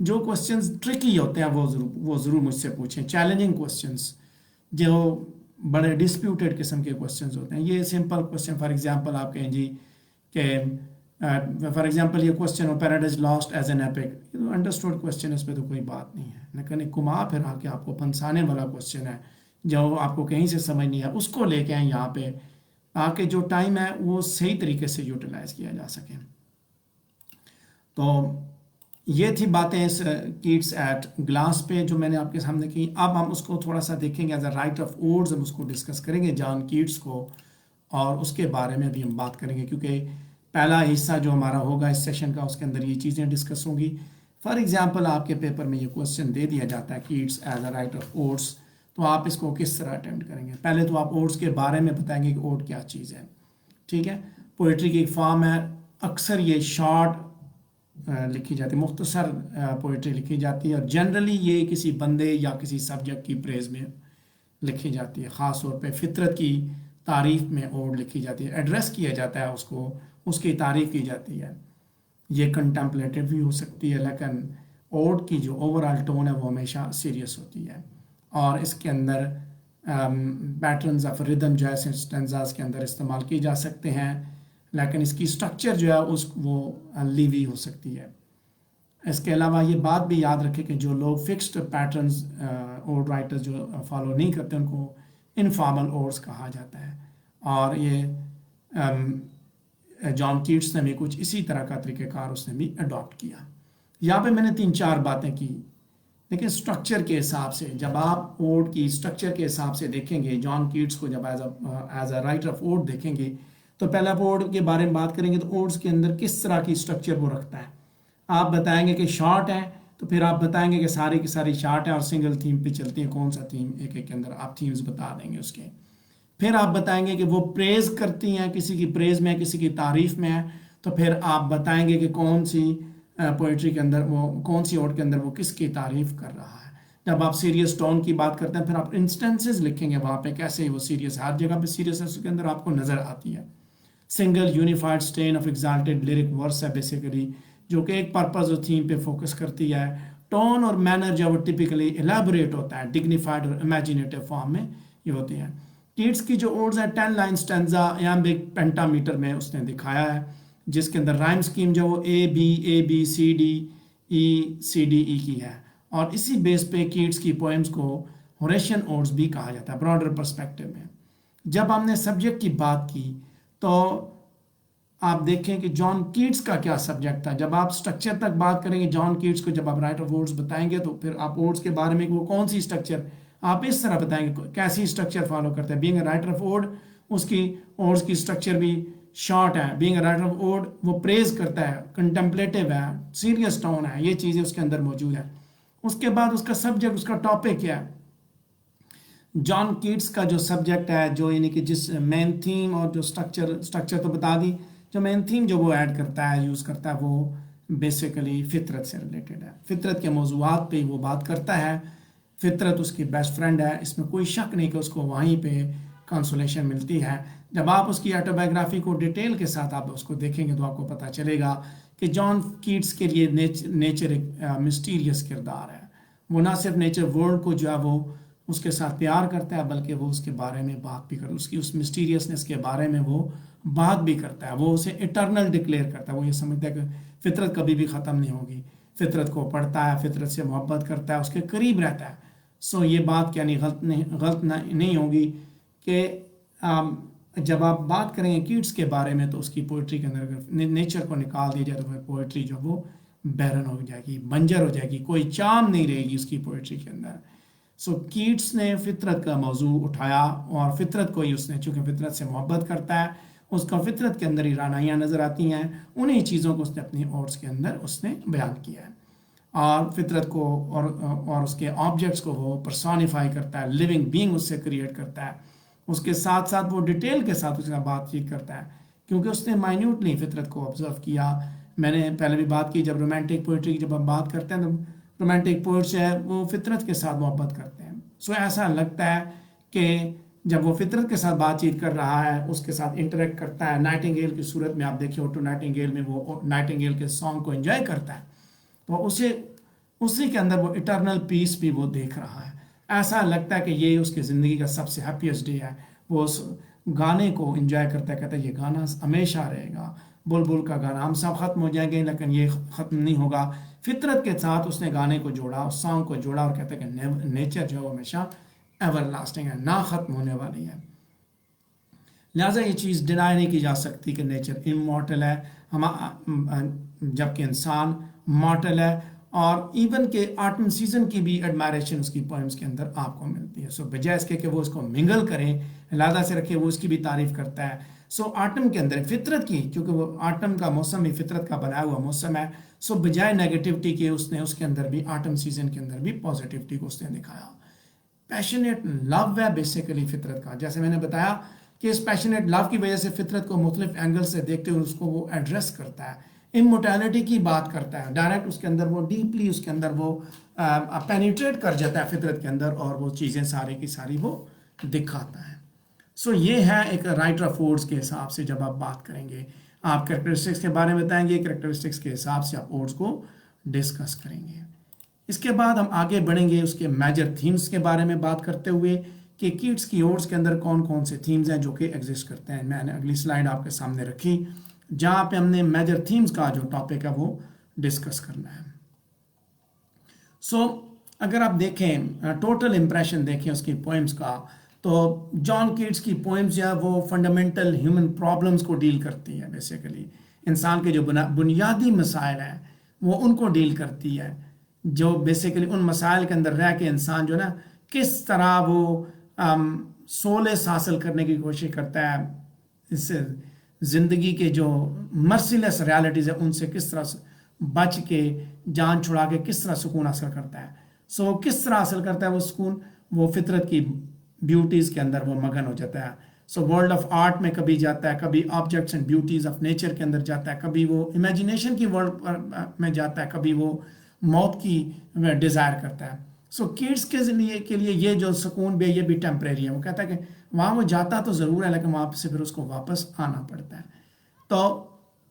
جو questions Turkey ہوتے ہیں وہ ضرور مجھ سے پوچھیں. چیلنجنگ کوشچنز جو بڑے ڈسپیوٹیڈ قسم کے کوشچنز ہوتے ہیں. یہ سمپل کوشچن فار ایگزامپل آپ کہیں جی کہ فار ایگزامپل یہ کوشچن ہو paradise lost as an epic, understood question, اس پہ تو کوئی بات نہیں ہے. لیکن ایک گھما پھرا کے آپ کو پھنسانے والا کوشچن ہے جو آپ کو کہیں سے سمجھ نہیں ہے، اس کو لے کے آئیں یہاں پہ تاکہ جو ٹائم ہے وہ صحیح طریقے سے یوٹیلائز کیا جا سکے. تو یہ تھی باتیں اس کیٹس ایٹ گلاس پہ جو میں نے آپ کے سامنے کی. اب ہم اس کو تھوڑا سا دیکھیں گے ایز اے رائٹ آف اوڈز، ہم اس کو ڈسکس کریں گے جان کیٹس کو، اور اس کے بارے میں بھی ہم بات کریں گے کیونکہ پہلا حصہ جو ہمارا ہوگا اس سیشن کا اس کے اندر یہ چیزیں ڈسکس ہوں گی. فار ایگزامپل آپ کے پیپر میں یہ کوشچن دے دیا جاتا ہے Keats as a writer of odes, تو آپ اس کو کس طرح اٹیمپٹ کریں گے. پہلے تو آپ اوڈس کے بارے میں بتائیں گے کہ اوڈ کیا چیز ہے. ٹھیک ہے، پوئٹری کی ایک فارم ہے، اکثر یہ شارٹ لکھی جاتی ہے، مختصر پوئٹری لکھی جاتی ہے، اور جنرلی یہ کسی بندے یا کسی سبجیکٹ کی پریز میں لکھی جاتی ہے. خاص طور پہ فطرت کی تعریف میں اوڈ لکھی جاتی ہے، ایڈریس کیا جاتا ہے اس کو، اس کی تعریف کی جاتی ہے. یہ کنٹمپلیٹو بھی ہو سکتی ہے، لیکن اوڈ کی جو اوور آل ٹون ہے وہ ہمیشہ سیریس ہوتی ہے. اور اس کے اندر پیٹرنز آف ردم جو ہے اسٹینزاز کے اندر استعمال کی جا سکتے ہیں، لیکن اس کی سٹرکچر جو ہے وہ لیوی ہو سکتی ہے. اس کے علاوہ یہ بات بھی یاد رکھیں کہ جو لوگ فکسڈ پیٹرنز اوڈ رائٹرز جو فالو نہیں کرتے ان کو انفارمل اوڈز کہا جاتا ہے. اور یہ جان کیٹس نے بھی کچھ اسی طرح کا طریقہ کار اس نے بھی اڈاپٹ کیا. یہاں پہ میں نے 3-4 باتیں کی، لیکن سٹرکچر کے حساب سے جب آپ اوڈ کی سٹرکچر کے حساب سے دیکھیں گے جان کیٹس کو، جب ایز اے رائٹر آف اوڈ دیکھیں گے تو پہلے آپ اوڈ کے بارے میں بات کریں گے تو اوڈز کے اندر کس طرح کی سٹرکچر وہ رکھتا ہے. آپ بتائیں گے کہ شارٹ ہے تو پھر آپ بتائیں گے کہ ساری کی ساری شارٹ ہے اور سنگل تھیم پہ چلتی ہیں، کون سا تھیم ایک ایک کے اندر آپ تھیمز بتا دیں گے اس کے. پھر آپ بتائیں گے کہ وہ پریز کرتی ہیں، کسی کی پریز میں کسی کی تعریف میں ہے، تو پھر آپ بتائیں گے کہ کون سی پوئٹری کے اندر وہ کون سی اوڈ کے اندر وہ کس کی تعریف کر رہا ہے. جب آپ سیریس ٹون کی بات کرتے ہیں پھر آپ انسٹنسز لکھیں گے وہاں پہ کیسے وہ سیریس ہے، ہر جگہ پہ سیریس ہے اس کے اندر آپ کو نظر آتی ہے. Single unified strain of exalted lyric verse ہے بیسیکلی، جو کہ ایک پرپز اور تھیم پہ فوکس کرتی ہے. ٹون اور مینر جو وہ ٹپیکلی ایلیبوریٹ ہوتا ہے، ڈگنیفائڈ اور امیجینیٹو فارم میں یہ ہوتے ہیں. کیٹس کی جو اوڈز ہیں 10 لائن سٹینزا ایمبک پینٹا میٹر میں اس نے دکھایا ہے، جس کے اندر رائم سکیم جو وہ اے بی سی ڈی ای کی ہے. اور اسی بیس پہ کیٹس کی پوئمز کو ہوریشین اوڈز بھی کہا جاتا ہے براڈر پرسپیکٹو میں. جب ہم نے سبجیکٹ کی بات کی تو آپ دیکھیں کہ جان کیٹس کا کیا سبجیکٹ تھا. جب آپ سٹرکچر تک بات کریں گے جان کیٹس کو، جب آپ رائٹ آف اوڈز بتائیں گے تو پھر آپ اوڈز کے بارے میں وہ کون سی سٹرکچر آپ اس طرح بتائیں گے کیسی سٹرکچر فالو کرتے ہیں. بینگ اے رائٹر آف اوڈ، اس کی اوڈز کی سٹرکچر بھی شارٹ ہے. بینگ اے رائٹر آف اوڈ وہ پریز کرتا ہے، کنٹمپلیٹو ہے، سیریس ٹون ہے، یہ چیزیں اس کے اندر موجود ہیں. اس کے بعد اس کا سبجیکٹ، اس کا ٹاپک کیا ہے. جان کیٹس کا جو سبجیکٹ ہے، جو یعنی کہ جس مین تھیم اور جو سٹرکچر تو بتا دی، جو مین تھیم جو وہ ایڈ کرتا ہے یوز کرتا ہے وہ بیسیکلی فطرت سے ریلیٹڈ ہے. فطرت کے موضوعات پہ وہ بات کرتا ہے. فطرت اس کی بیسٹ فرینڈ ہے، اس میں کوئی شک نہیں کہ اس کو وہیں پہ کنسولیشن ملتی ہے. جب آپ اس کی آٹوبایوگرافی کو ڈیٹیل کے ساتھ آپ اس کو دیکھیں گے تو آپ کو پتہ چلے گا کہ جان کیٹس کے لیے نیچر ایک مسٹیریس کردار ہے. وہ نہ صرف نیچر ورلڈ کو جو ہے وہ اس کے ساتھ پیار کرتا ہے، بلکہ وہ اس کے بارے میں بات بھی کرتا ہے، اس کی اس مسٹیریسنس کے بارے میں وہ بات بھی کرتا ہے. وہ اسے اٹرنل ڈکلیئر کرتا ہے. وہ یہ سمجھتا ہے کہ فطرت کبھی بھی ختم نہیں ہوگی. فطرت کو پڑھتا ہے، فطرت سے محبت کرتا ہے، اس کے قریب رہتا ہے. سو یہ بات یعنی غلط نہیں ہوگی کہ جب آپ بات کریں گے کیٹس کے بارے میں تو اس کی پوئٹری کے اندر اگر نیچر کو نکال دیا جائے تو وہ پوئٹری جو وہ بیرن ہو جائے گی، بنجر ہو جائے گی، کوئی چام نہیں رہے گی اس کی پوئٹری کے اندر. سو کیٹس نے فطرت کا موضوع اٹھایا اور فطرت کو ہی اس نے، چونکہ فطرت سے محبت کرتا ہے، اس کا فطرت کے اندر ہی رعنائیاں نظر آتی ہیں، انہی چیزوں کو اس نے اپنی اوڈز کے اندر اس نے بیان کیا ہے. اور فطرت کو اور اس کے آبجیکٹس کو وہ پرسونیفائی کرتا ہے، لیونگ بینگ اس سے کریٹ کرتا ہے. اس کے ساتھ ساتھ وہ ڈیٹیل کے ساتھ اس کا بات چیت کرتا ہے، کیونکہ اس نے مائنیوٹلی فطرت کو آبزرو کیا. میں نے پہلے بھی بات کی، جب رومانٹک پوئٹری کی جب ہم بات کرتے ہیں تو رومانٹک پوئٹس ہے وہ فطرت کے ساتھ محبت کرتے ہیں. سو ایسا لگتا ہے کہ جب وہ فطرت کے ساتھ بات چیت کر رہا ہے، اس کے ساتھ انٹریکٹ کرتا ہے. نائٹنگیل کی صورت میں آپ دیکھیں اوٹو نائٹنگیل میں وہ نائٹنگیل کے سانگ کو انجوائے کرتا ہے، تو اسے اسی کے اندر وہ اٹرنل پیس بھی وہ دیکھ رہا ہے. ایسا لگتا ہے کہ یہ اس کی زندگی کا سب سے ہیپیسٹ ڈے ہے. وہ اس گانے کو انجوائے کرتا ہے, کہتا ہے یہ گانا ہمیشہ رہے گا, بلبل کا گانا. ہم سب ختم ہو جائیں گے لیکن یہ ختم نہیں ہوگا. فطرت کے ساتھ اس نے گانے کو جوڑا, اس سانگ کو جوڑا, اور کہتا ہے کہ نیچر جو ہے ہمیشہ ایور لاسٹنگ ہے, نہ ختم ہونے والی ہے. لہٰذا یہ چیز ڈینائی نہیں کی جا سکتی کہ نیچر امورٹل ہے, جبکہ انسان مارٹل ہے. اور ایون کہ آٹم سیزن کی بھی ایڈمائریشن اس کی پوئمز کے اندر آپ کو ملتی ہے. سو بجائے اس کے کہ وہ اس کو منگل کریں, علیحدہ سے رکھے, وہ اس کی بھی تعریف کرتا ہے. سو آٹم کے اندر فطرت کی, کیونکہ وہ آٹم کا موسم بھی فطرت کا بنایا ہوا موسم ہے, سو بجائے نیگیٹیوٹی کے اس نے اس کے اندر بھی آٹم سیزن کے اندر بھی پازیٹیوٹی کو اس نے دکھایا. پیشنیٹ لو ہے بیسیکلی فطرت کا, جیسے میں نے بتایا کہ اس پیشنیٹ لو کی وجہ سے فطرت کو مختلف اینگل سے دیکھتے ہوئے اس کو وہ ایڈریس کرتا ہے, امورٹیلٹی کی بات کرتا ہے ڈائریکٹ. اس کے اندر وہ ڈیپلی اس کے اندر وہ پینیٹریٹ کر جاتا ہے فطرت کے اندر, اور وہ چیزیں ساری کی ساری وہ دکھاتا ہے. سو یہ ہے ایک رائٹر آف ورڈز کے حساب سے. جب آپ بات کریں گے, آپ کریکٹرسٹکس کے بارے میں بتائیں گے, کریکٹرسٹکس کے حساب سے آپ ورڈز کو ڈسکس کریں گے. اس کے بعد ہم آگے بڑھیں گے اس کے میجر تھیمز کے بارے میں بات کرتے ہوئے کہ کیٹس کی اوڈس کے اندر کون کون سے تھیمز ہیں جو کہ ایگزسٹ کرتے ہیں. میں نے اگلی سلائیڈ آپ کے سامنے رکھی جہاں پہ ہم نے میجر تھیمز کا جو ٹاپک ہے وہ ڈسکس کرنا ہے. سو اگر آپ دیکھیں ٹوٹل امپریشن دیکھیں اس کی پوئمز کا, تو جان کیٹس کی پوئمز جو ہے وہ فنڈامنٹل ہیومن پرابلمز کو ڈیل کرتی ہے. بیسیکلی انسان کے جو بنیادی مسائل ہیں وہ ان کو ڈیل کرتی ہے, جو بیسیکلی ان مسائل کے اندر رہ کے انسان جو ہے نا کس طرح وہ سولس حاصل کرنے کی کوشش کرتا ہے, اس زندگی کے جو مرسیلیس ریالٹیز ہیں ان سے کس طرح بچ کے جان چھڑا کے کس طرح سکون حاصل کرتا ہے. سو کس طرح حاصل کرتا ہے وہ سکون, وہ فطرت کی بیوٹیز کے اندر وہ مگن ہو جاتا ہے. سو ورلڈ آف آرٹ میں کبھی جاتا ہے, کبھی objects and beauties of nature کے اندر جاتا ہے, کبھی وہ امیجینیشن کی ورلڈ میں جاتا ہے, کبھی وہ موت کی ڈیزائر کرتا ہے. سو کیٹس کے لیے یہ جو سکون بھی ہے یہ بھی ٹیمپریری ہے. وہ کہتا ہے کہ وہاں وہ جاتا تو ضرور ہے لیکن وہاں سے پھر اس کو واپس آنا پڑتا ہے. تو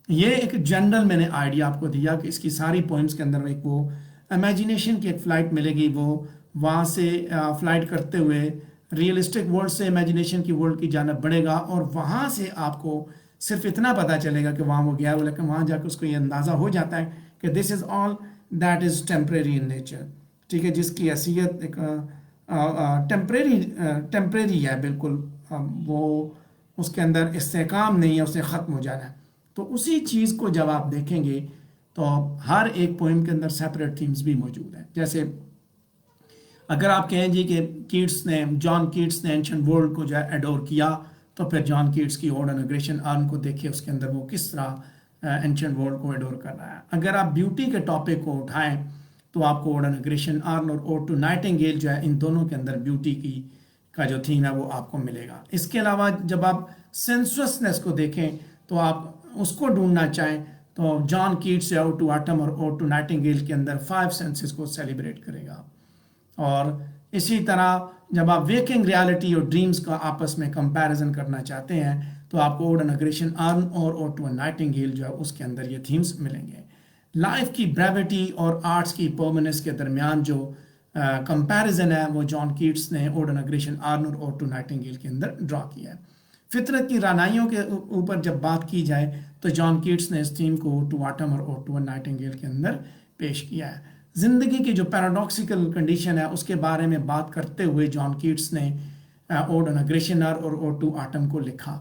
یہ ایک جنرل میں نے آئیڈیا آپ کو دیا کہ اس کی ساری پوئمز کے اندر ایک وہ امیجینیشن کی ایک فلائٹ ملے گی, وہ وہاں سے فلائٹ کرتے ہوئے ریئلسٹک ورلڈ سے امیجینیشن کی ورلڈ کی جانب بڑھے گا, اور وہاں سے آپ کو صرف اتنا پتہ چلے گا کہ وہاں وہ گیا ہو, لیکن وہاں جا کے اس کو یہ اندازہ ہو جاتا ہے کہ this is all that is temporary in nature. ٹھیک ہے, جس کی حیثیت ایک ٹیمپریری ہے بالکل, وہ اس کے اندر استحکام نہیں ہے, اسے ختم ہو جانا ہے. تو اسی چیز کو جب آپ دیکھیں گے تو ہر ایک پوئم کے اندر سیپریٹ تھیمز بھی موجود ہیں. جیسے اگر آپ کہیں جی کہ جان کیٹس نے اینشنٹ ورلڈ کو جو ہے ایڈور کیا, تو پھر جان کیٹس کی اوڈ اینڈ اگریشن آرن کو دیکھیں, اس کے اندر وہ کس طرح اینشنٹ ورلڈ کو ایڈور کر رہا ہے. اگر آپ بیوٹی کے ٹاپک کو اٹھائیں تو آپ کو اوڈ اینڈ اگریشن آرن اور اوڈ ٹو نائٹنگیل جو ہے ان دونوں کے اندر بیوٹی کا جو تھیم ہے وہ آپ کو ملے گا. اس کے علاوہ جب آپ سینسوسنس کو دیکھیں تو آپ اس کو ڈھونڈنا چاہیں تو جان کیٹس یا اوڈ ٹو آٹم اور اوڈ ٹو نائٹنگیل کے اندر 5 سینسز کو سیلیبریٹ کرے گا. اور اسی طرح جب آپ ویکنگ ریالٹی اور ڈریمز کا آپس میں کمپیریزن کرنا چاہتے ہیں تو آپ کو اوڈ اینڈ اگریشن آرن اور اوڈ ٹو نائٹنگیل جو ہے اس کے اندر یہ تھیمز ملیں گے. لائف کی بریوٹی اور آرٹس کی پرماننس کے درمیان جو کمپیریزن ہے وہ جان کیٹس نے اوڈ اینڈ اگریشن آرن اور اوڈ ٹو نائٹنگیل کے اندر ڈرا کیا ہے. فطرت کی رانائیوں کے اوپر جب بات کی جائے تو جان کیٹس نے اس تھیم کو اوڈ ٹو آٹم اور اوڈ ٹو نائٹنگیل کے اندر پیش کیا ہے. زندگی کی جو پیراڈاکسیکل کنڈیشن ہے اس کے بارے میں بات کرتے ہوئے جان کیٹس نے اوڈ اینڈ اگریشن اور اوڈ ٹو آٹم کو لکھا.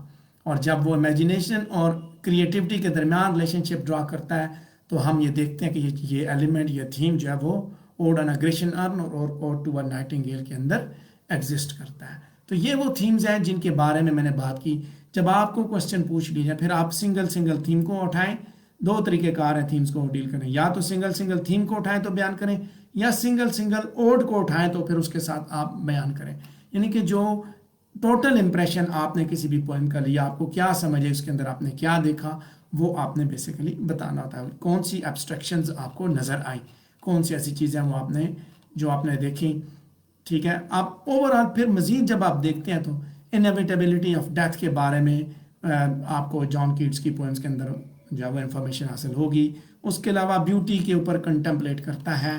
اور جب وہ امیجینیشن اور کریٹیوٹی کے درمیان ریلیشن شپ ڈرا کرتا ہے تو ہم یہ دیکھتے ہیں کہ یہ ایلیمنٹ, یہ تھیم جو ہے وہ اوڈ اینڈ اگریشن آرن اور اوڈ ٹو نائٹنگیل کے اندر ایگزسٹ کرتا ہے. تو یہ وہ تھیمز ہیں جن کے بارے میں نے بات کی. جب آپ کو کوشچن پوچھ لیجیے پھر آپ سنگل تھیم کو اٹھائیں. 2 طریقے کار ہیں تھیمز کو ڈیل کریں, یا تو سنگل تھیم کو اٹھائیں تو بیان کریں, یا سنگل اوڈ کو اٹھائیں تو پھر اس کے ساتھ آپ بیان کریں. یعنی کہ جو ٹوٹل امپریشن آپ نے کسی بھی پوئم کا لیا, آپ کو کیا سمجھے, اس کے اندر آپ نے کیا دیکھا, وہ آپ نے بیسیکلی بتانا ہوتا ہے. کون سی ایبسٹریکشنز آپ کو نظر آئیں, کون سی ایسی چیزیں وہ آپ نے دیکھی. ٹھیک ہے, آپ اوور آل پھر مزید جب آپ دیکھتے ہیں تو انیویٹیبلٹی آف ڈیتھ کے بارے میں آپ کو جان کیٹس کی پوئمز کے اندر جو وہ انفارمیشن حاصل ہوگی. اس کے علاوہ بیوٹی کے اوپر کنٹمپلیٹ کرتا ہے,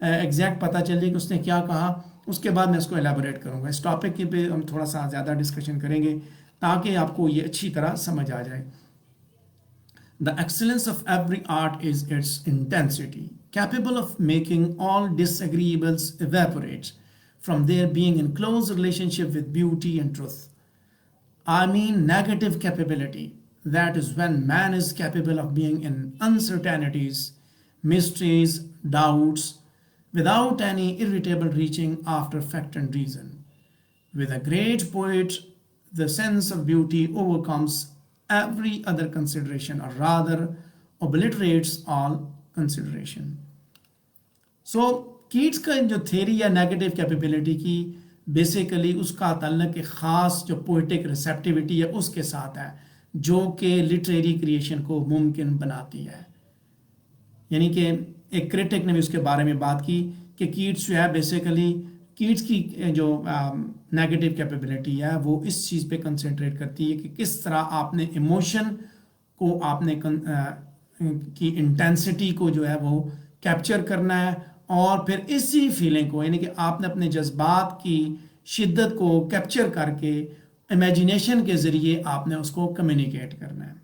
ایگزیکٹ پتہ چل جائے کہ اس نے کیا کہا. اس کے بعد میں اس کو ایلیبوریٹ کروں گا. اس ٹاپک کے پہ ہم تھوڑا سا زیادہ ڈسکشن کریں گے تاکہ آپ کو یہ اچھی طرح سمجھ آ جائے. The excellence of every art is its intensity, capable of making all disagreeables evaporate from their being in close relationship with beauty and truth. I mean negative capability. That is when man is capable of being in uncertainties, mysteries, doubts, without any irritable reaching after fact and reason. With a great poet, the sense of beauty overcomes every other consideration, or rather obliterates all consideration. So cats کا جو theory ہے negative capability کی، basically اس کا تعلق ایک خاص جو poetic ریسیپٹیوٹی ہے اس کے ساتھ ہے جو کہ لٹریری کریشن کو ممکن بناتی ہے. یعنی کہ ایک کرٹک نے بھی اس کے بارے میں بات کی کہ کیٹس جو ہے بیسیکلی کیٹس کی جو نیگیٹو کیپیبلٹی ہے وہ اس چیز پہ کنسنٹریٹ کرتی ہے کہ کس طرح آپ نے ایموشن کو آپ نے کی انٹینسٹی کو جو ہے وہ کیپچر کرنا ہے، اور پھر اسی فیلنگ کو یعنی کہ آپ نے اپنے جذبات کی شدت کو کیپچر کر کے امیجینیشن کے ذریعے آپ نے اس کو کمیونیکیٹ کرنا ہے.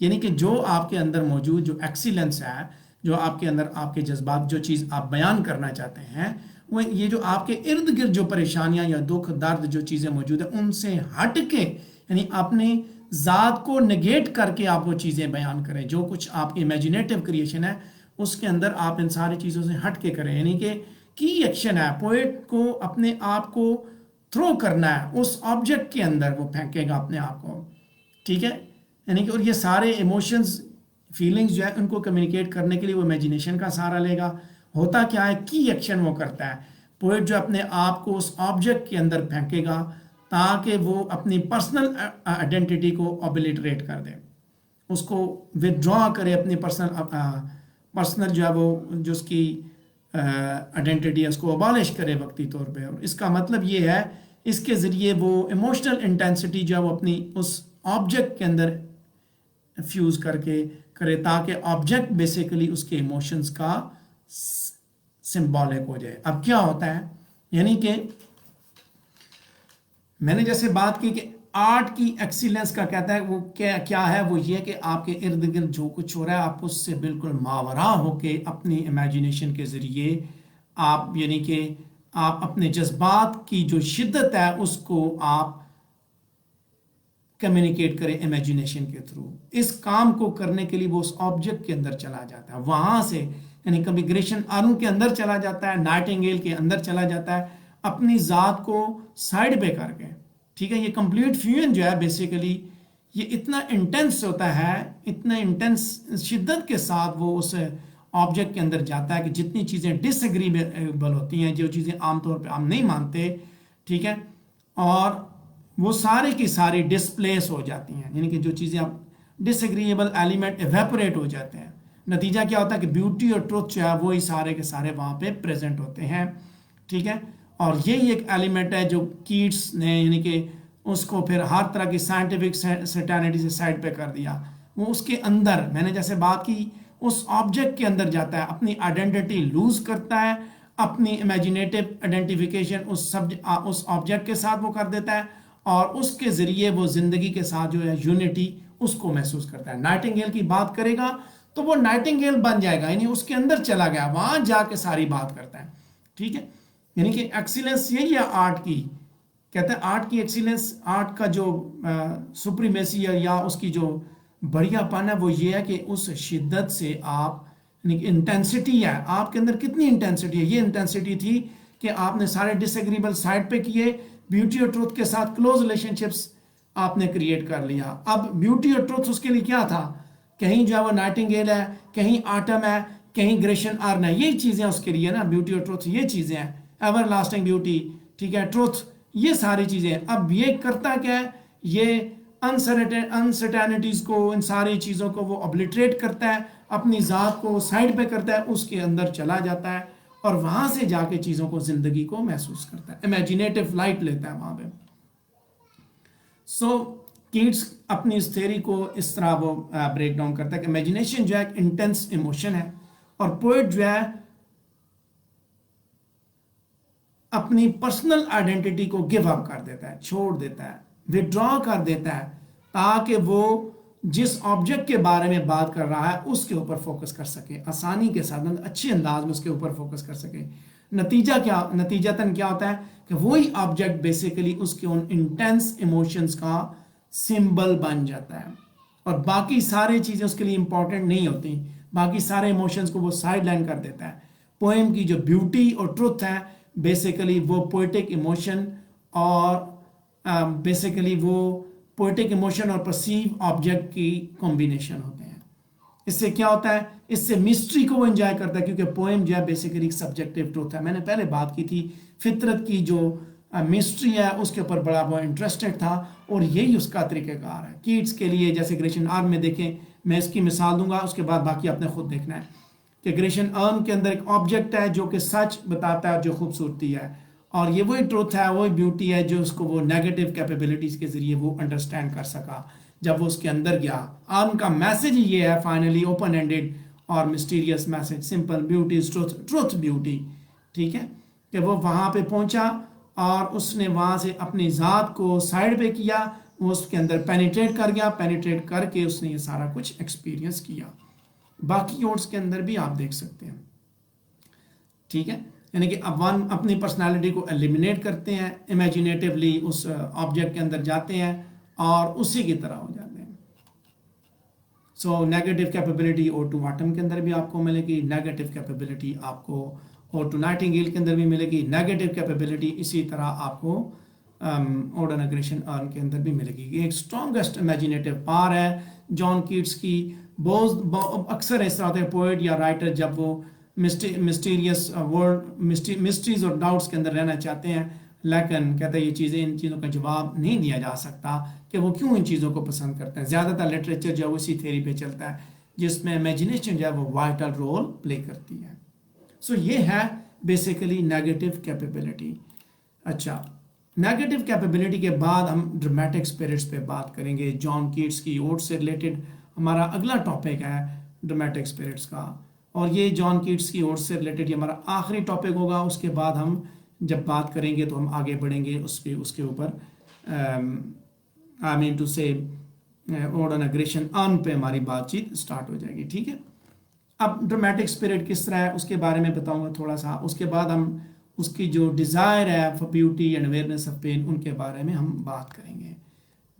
یعنی کہ جو آپ کے اندر موجود جو ایکسیلنس ہے، جو آپ کے اندر آپ کے جذبات جو چیز آپ بیان کرنا چاہتے ہیں، وہ یہ جو آپ کے ارد گرد جو پریشانیاں یا دکھ درد جو چیزیں موجود ہیں ان سے ہٹ کے، یعنی اپنی ذات کو نگیٹ کر کے آپ وہ چیزیں بیان کریں. جو کچھ آپ کی امیجینیٹو کریشن ہے اس کے اندر آپ ان ساری چیزوں سے ہٹ کے کریں. یعنی کہ کی ایکشن ہے، پوئٹ کو اپنے آپ کو تھرو کرنا ہے اس آبجیکٹ کے اندر، وہ پھینکے گا اپنے آپ کو. ٹھیک ہے، یعنی کہ اور یہ سارے ایموشنز فیلنگز جو ہے ان کو کمیونیکیٹ کرنے کے لیے وہ امیجینیشن کا سہارا لے گا. ہوتا کیا ہے، کی ایکشن وہ کرتا ہے، پوئٹ جو اپنے آپ کو اس آبجیکٹ کے اندر پھینکے گا تاکہ وہ اپنی پرسنل آئیڈینٹی کو اوبلیٹریٹ کر دے، اس کو ودرا کرے اپنی پرسنل جو ہے وہ جو اس کی آئیڈینٹی ہے اس کو ابالش کرے وقتی طور پہ. اور اس کا مطلب یہ ہے اس کے ذریعے وہ ایموشنل انٹینسٹی جو ہے وہ اپنی اس آبجیکٹ کے اندر فیوز کر کے کرے تاکہ آبجیکٹ بیسیکلی اس کے ایموشنز کا سمبولک ہو جائے. اب کیا ہوتا ہے، یعنی کہ میں نے جیسے بات کی کہ آرٹ کی ایکسیلنس کا کہتا ہے وہ کیا ہے، وہ یہ کہ آپ کے ارد گرد جو کچھ ہو رہا ہے آپ اس سے بالکل ماورا ہو کے اپنی امیجینیشن کے ذریعے آپ یعنی کہ آپ اپنے جذبات کی جو شدت ہے اس کو آپ کمیونیکیٹ کریں امیجینیشن کے تھرو. اس کام کو کرنے کے لیے وہ اس آبجیکٹ کے اندر چلا جاتا ہے، وہاں سے یعنی کبھی گریشن آرن کے اندر چلا جاتا ہے، نائٹنگیل کے اندر چلا جاتا ہے اپنی ذات کو سائڈ پہ کر کے. ٹھیک ہے، یہ کمپلیٹ فیوژن جو ہے بیسیکلی یہ اتنا انٹینس ہوتا ہے، اتنا انٹینس شدت کے ساتھ وہ اس آبجیکٹ کے اندر جاتا ہے کہ جتنی چیزیں ڈس ایگریبل ہوتی ہیں، جو چیزیں عام طور پہ ہم نہیں مانتے، ٹھیک ہے، اور وہ سارے کی ساری ڈسپلیس ہو جاتی ہیں. یعنی کہ جو چیزیں اب ڈس ایگریبل ایلیمنٹ ایویپوریٹ ہو جاتے ہیں. نتیجہ کیا ہوتا ہے کہ بیوٹی اور ٹروتھ جو ہے وہی سارے کے سارے وہاں پہ پریزنٹ ہوتے ہیں. ٹھیک ہے، اور یہی ایک ایلیمنٹ ہے جو کیٹس نے یعنی کہ اس کو پھر ہر طرح کی سائنٹیفک سرٹینٹی سے سائڈ پہ کر دیا. وہ اس کے اندر میں نے جیسے بات کی اس آبجیکٹ کے اندر جاتا ہے، اپنی آئیڈینٹی لوز کرتا ہے، اپنی امیجینیٹو آئیڈینٹیفیکیشن اس آبجیکٹ کے ساتھ وہ کر دیتا ہے، اور اس کے ذریعے وہ زندگی کے ساتھ جو ہے یونٹی اس کو محسوس کرتا ہے. نائٹنگیل کی بات کرے گا تو وہ نائٹنگیل بن جائے گا، یعنی اس کے اندر چلا گیا، وہاں جا کے ساری بات کرتا ہے. ٹھیک ہے، یعنی کہ ایکسیلنس یہی ہے آرٹ کی. کہتے ہیں آرٹ کی ایکسیلنس، آرٹ کا جو سپریمیسی ہے یا اس کی جو بڑھیا پن ہے وہ یہ ہے کہ اس شدت سے آپ یعنی کہ انٹینسٹی ہے آپ کے اندر، کتنی انٹینسٹی ہے. یہ انٹینسٹی تھی کہ آپ نے سارے ڈس ایگریبل سائڈ پہ کیے، بیوٹی اور ٹروتھ کے ساتھ کلوز ریلیشن شپس آپ نے کریٹ کر لیا. اب بیوٹی اور ٹروتھ اس کے لیے کیا تھا، کہیں جو ہے وہ نائٹنگیل ہے، کہیں آٹم ہے، کہیں گریشن آرن ہے. یہی چیزیں اس کے لیے نا، بیوٹی اور ٹروتھ یہ چیزیں ہیں، ایور لاسٹنگ بیوٹی، ٹھیک ہے، ٹروتھ، یہ ساری چیزیں. اب یہ کرتا کیا ہے، یہ انسرٹینٹیز کو، ان ساری چیزوں کو وہ ابلیٹریٹ کرتا ہے، اپنی ذات کو سائڈ پہ کرتا ہے، اس کے اندر چلا جاتا ہے اور وہاں سے جا کے چیزوں کو زندگی کو محسوس کرتا ہے، امیجینیٹو لائٹ لیتا ہے وہاں پہ. سو کیٹس اپنی اس تھیری کو اس طرح وہ بریک ڈاؤن کرتا ہے کہ امیجینیشن جو ہے ایک انٹینس ایموشن ہے، اور پوئٹ جو ہے اپنی پرسنل آئیڈینٹی کو گیو اپ کر دیتا ہے، چھوڑ دیتا ہے، وڈرا کر دیتا ہے، تاکہ وہ جس آبجیکٹ کے بارے میں بات کر رہا ہے اس کے اوپر فوکس کر سکے، آسانی کے ساتھ اچھے انداز میں اس کے اوپر فوکس کر سکے۔ نتیجتاً کیا ہوتا ہے کہ وہی آبجیکٹ بیسیکلی اس کے ان انٹینس ایموشنز کا سمبل بن جاتا ہے، اور باقی سارے چیزیں اس کے لیے امپورٹنٹ نہیں ہوتی، باقی سارے ایموشنز کو وہ سائڈ لائن کر دیتا ہے۔ پوئم کی جو بیوٹی اور ٹروتھ ہے بیسیکلی وہ پوئٹک ایموشن اور بیسیکلی وہ پوئٹک ایموشن اور پرسیو آبجیکٹ کی کمبینیشن ہوتے ہیں۔ اس سے کیا ہوتا ہے، اس سے مسٹری کو وہ انجوائے کرتا ہے، کیونکہ پوئم جو ہے بیسیکلی ایک سبجیکٹیو ٹروتھ ہے۔ میں نے پہلے بات کی تھی فطرت کی جو مسٹری ہے اس کے اوپر بڑا وہ انٹرسٹڈ تھا، اور یہی اس کا طریقہ کار ہے۔ کیٹس کے لیے جیسے گریشن آرم میں دیکھیں، میں اس کی مثال دوں گا، اس کے بعد باقی آپ نے خود دیکھنا ہے کہ گریشن آرم کے اندر ایک آبجیکٹ ہے جو کہ سچ بتاتا ہے، جو خوبصورتی ہے، اور یہ وہی ٹروتھ ہے، وہی بیوٹی ہے جو اس کو وہ نیگیٹو کیپیبلٹیز کے ذریعے وہ انڈرسٹینڈ کر سکا جب وہ اس کے اندر گیا۔ آرم کا میسج یہ ہے فائنلی اوپن اینڈڈ اور مسٹیریس message, simple beauty truth beauty, ٹھیک ہے، کہ وہ وہاں پہ پہنچا اور اس نے وہاں سے اپنی ذات کو سائڈ پہ کیا، وہ اس کے اندر پینیٹریٹ کر گیا، پینیٹریٹ کر کے اس نے یہ سارا کچھ ایکسپیرینس کیا۔ باقی اوڈس کے اندر بھی آپ دیکھ سکتے ہیں، ٹھیک ہے، یعنی کہ اب ون اپنی پرسنالٹی کو ایلیمینیٹ کرتے ہیں، امیجینیٹیولی اس آبجیکٹ کے اندر جاتے ہیں اور اسی کی طرح ہو جاتے ہیں۔ سو نیگیٹو کیپیبلٹی اوٹو واٹم کے اندر بھی آپ کو ملے گی، نیگیٹو کیپیبلٹی آپ کو اوٹو نائٹنگیل کے اندر بھی ملے گی، نیگیٹو کیپیبلٹی اسی طرح آپ کو اوڈن اگریشن ارن کے اندر بھی ملے گی۔ یہ ایک اسٹرانگسٹ امیجینیٹیو پار ہے جان کیٹس کی۔ بہت اکثر اس طرح ہوتے ہیں پوئٹ یا رائٹر جب وہ مسٹیریس ورلڈ مسٹریز اور ڈاؤٹس کے اندر رہنا چاہتے ہیں، لیکن کہتے ہیں یہ چیزیں، ان چیزوں کا جواب نہیں دیا جا سکتا کہ وہ کیوں ان چیزوں کو پسند کرتے ہیں۔ زیادہ تر لٹریچر جو ہے اسی تھیوری پہ چلتا ہے جس میں امیجنیشن جو ہے وہ وائٹل رول پلے کرتی ہے۔ سو یہ ہے بیسیکلی نیگیٹو کیپیبلٹی۔ اچھا، نیگیٹو کیپیبلٹی کے بعد ہم ڈرامیٹک اسپرٹس پہ بات کریں گے۔ جان کیٹس کی اوڈ سے ریلیٹڈ ہمارا اگلا ٹاپک ہے ڈرامیٹک اسپرٹس کا، اور یہ جان کیٹس کی اوڈ سے ریلیٹڈ یہ ہمارا آخری ٹاپک ہوگا۔ اس کے بعد ہم جب بات کریں گے تو ہم آگے بڑھیں گے اس کے اوپر، آئی مین ٹو سے اوڈ اینڈ اگریشن ارن پہ ہماری بات چیت اسٹارٹ ہو جائے گی، ٹھیک ہے۔ اب ڈرامیٹک اسپرٹ کس طرح ہے اس کے بارے میں بتاؤں گا تھوڑا سا، اس کے بعد ہم اس کی جو ڈیزائر ہے for beauty and awareness of pain ان کے بارے میں ہم بات کریں گے۔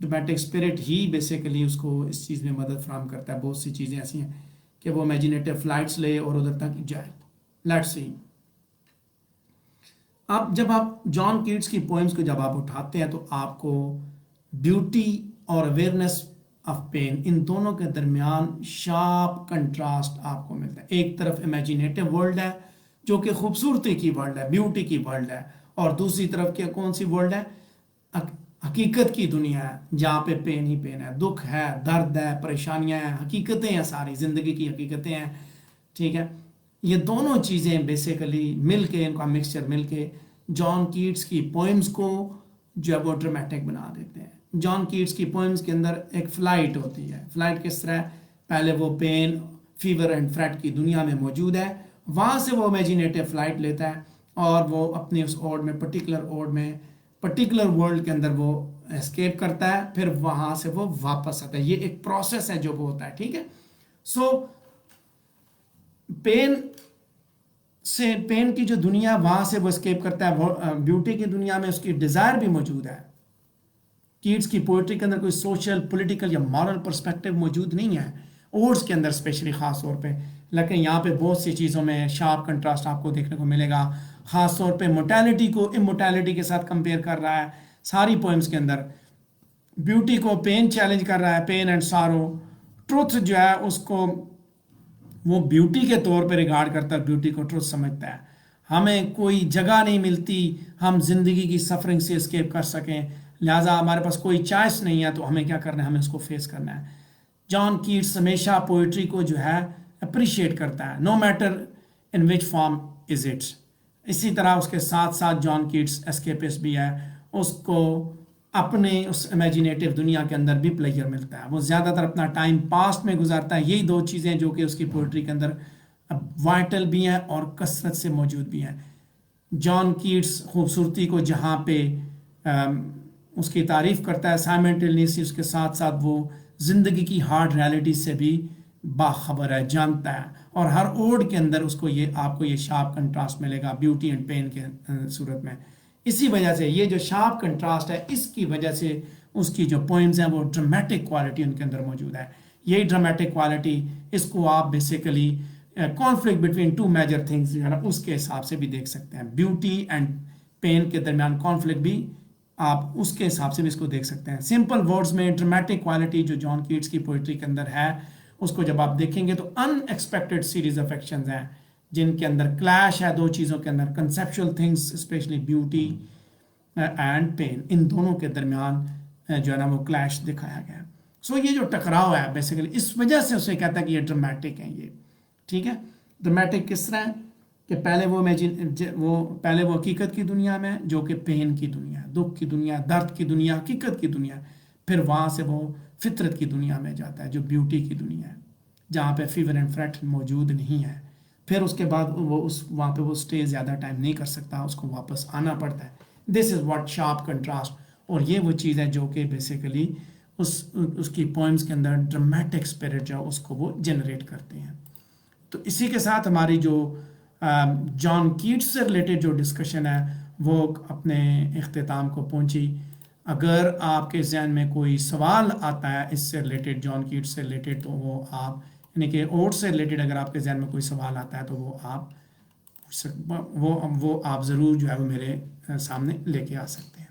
ڈرامیٹک اسپرٹ ہی بیسیکلی اس کو اس چیز میں مدد فراہم کرتا ہے۔ بہت سی چیزیں ایسی ہیں کہ وہ امیجینیٹو فلائٹس لے اور ادھر تک جائے۔ لیٹس سی، اب جب آپ جان کیٹس کی پوئمز کو جب آپ اٹھاتے ہیں تو آپ کو بیوٹی اور اویئرنیس آف پین ان دونوں کے درمیان شارپ کنٹراسٹ آپ کو ملتا ہے۔ ایک طرف امیجینیٹو ورلڈ ہے جو کہ خوبصورتی کی ورلڈ ہے، بیوٹی کی ورلڈ ہے، اور دوسری طرف کیا کون سی ورلڈ ہے؟ حقیقت کی دنیا ہے جہاں پہ پین ہی پین ہے، دکھ ہے، درد ہے، پریشانیاں ہیں، حقیقتیں ہیں، ساری زندگی کی حقیقتیں ہیں، ٹھیک ہے۔ یہ دونوں چیزیں بیسیکلی مل کے، ان کا مکسچر مل کے جان کیٹس کی پوئمز کو جو ہے وہ ڈرامیٹک بنا دیتے ہیں۔ جان کیٹس کی پوئمز کے اندر ایک فلائٹ ہوتی ہے۔ فلائٹ کس طرح ہے؟ پہلے وہ پین، فیور اینڈ فریٹ کی دنیا میں موجود ہے، وہاں سے وہ امیجینیٹو فلائٹ لیتا ہے اور وہ اپنے اس اوڈ میں پرٹیکولر ورلڈ کے اندر وہ اسکیپ کرتا ہے، پھر وہاں سے وہ واپس آتا ہے۔ یہ ایک پروسیس ہے جو وہ ہوتا ہے، ٹھیک ہے۔ سو پین کی جو دنیا وہاں سے وہ اسکیپ کرتا ہے، بیوٹی کی دنیا میں اس کی ڈیزائر بھی موجود ہے۔ کیٹس کی پوئٹری کے اندر کوئی سوشل، پولیٹیکل یا مورل پرسپیکٹیو موجود نہیں ہے، اوڈس کے اندر اسپیشلی خاص طور پہ، لیکن یہاں پہ بہت سی چیزوں میں شارپ کنٹراسٹ آپ کو دیکھنے کو ملے گا۔ خاص طور پہ موٹیلٹی کو امورٹیلٹی کے ساتھ کمپیئر کر رہا ہے ساری پوئمز کے اندر، بیوٹی کو پین چیلنج کر رہا ہے، پین اینڈ سارو۔ ٹروتھ جو ہے اس کو وہ بیوٹی کے طور پہ ریگارڈ کرتا ہے، بیوٹی کو ٹروتھ سمجھتا ہے۔ ہمیں کوئی جگہ نہیں ملتی ہم زندگی کی سفرنگ سے اسکیپ کر سکیں، لہٰذا ہمارے پاس کوئی چوائس نہیں ہے، تو ہمیں کیا کرنا ہے؟ ہمیں اس کو فیس کرنا ہے۔ جان کیٹس ہمیشہ پوئٹری کو جو ہے اپریشیٹ کرتا ہے، no matter in which form is it. اسی طرح اس کے ساتھ ساتھ جان کیٹس اسکیپسٹ بھی ہے، اس کو اپنے اس امیجینیٹو دنیا کے اندر بھی پلیئر ملتا ہے، وہ زیادہ تر اپنا ٹائم پاسٹ میں گزارتا ہے۔ یہی دو چیزیں جو کہ اس کی پوئٹری کے اندر وائٹل بھی ہیں اور کثرت سے موجود بھی ہیں۔ جان کیٹس خوبصورتی کو جہاں پہ اس کی تعریف کرتا ہے، سائمنٹینیسلی اس کے ساتھ ساتھ وہ زندگی کی ہارڈ ریالٹی سے بھی باخبر ہے، جانتا ہے، اور ہر اوڈ کے اندر اس کو یہ آپ کو یہ شارپ کنٹراسٹ ملے گا بیوٹی اینڈ پین کے صورت میں۔ اسی وجہ سے یہ جو شارپ کنٹراسٹ ہے، اس کی وجہ سے اس کی جو پوئمز ہیں وہ ڈرامیٹک کوالٹی ان کے اندر موجود ہے۔ یہی ڈرامیٹک کوالٹی اس کو آپ basically conflict between two major things جو ہے نا اس کے حساب سے بھی دیکھ سکتے ہیں، بیوٹی اینڈ پین کے درمیان کانفلکٹ بھی آپ اس کے حساب سے بھی اس کو دیکھ سکتے ہیں۔ سمپل ورڈز میں ڈرامیٹک کوالٹی جو جان کیٹس کی پوئٹری کے اندر ہے، اس کو جب آپ دیکھیں گے تو unexpected series of actions ہیں جن کے اندر کلیش ہے دو چیزوں کے اندر، conceptual things especially beauty and pain, ان دونوں کے درمیان جو ہے نا وہ کلیش دکھایا گیا ہے۔ سو یہ جو ٹکراؤ ہے بیسیکلی اس وجہ سے اسے کہتا ہے کہ یہ ڈرامیٹک ہیں، یہ ٹھیک ہے۔ ڈرامیٹک کس طرح ہے کہ پہلے وہ حقیقت کی دنیا میں جو کہ پین کی دنیا ہے، دکھ کی دنیا، درد کی دنیا، حقیقت کی دنیا، پھر وہاں سے وہ فطرت کی دنیا میں جاتا ہے جو بیوٹی کی دنیا ہے، جہاں پہ فیور اینڈ فریٹ موجود نہیں ہے۔ پھر اس کے بعد وہ وہاں پہ وہ اسٹے زیادہ ٹائم نہیں کر سکتا، اس کو واپس آنا پڑتا ہے۔ دس از واٹ شارپ کنٹراسٹ، اور یہ وہ چیز ہے جو کہ بیسیکلی اس کی پوئمز کے اندر ڈرامیٹک اسپرٹ جو اس کو وہ جنریٹ کرتے ہیں۔ تو اسی کے ساتھ ہماری جو جان کیٹس سے ریلیٹڈ جو ڈسکشن ہے وہ اپنے اختتام کو پہنچی۔ اگر آپ کے ذہن میں کوئی سوال آتا ہے اس سے ریلیٹڈ، جان کیٹس سے ریلیٹڈ، تو وہ آپ یعنی کہ اوٹ سے ریلیٹڈ اگر آپ کے ذہن میں کوئی سوال آتا ہے تو وہ آپ ضرور جو ہے وہ میرے سامنے لے کے آ سکتے ہیں۔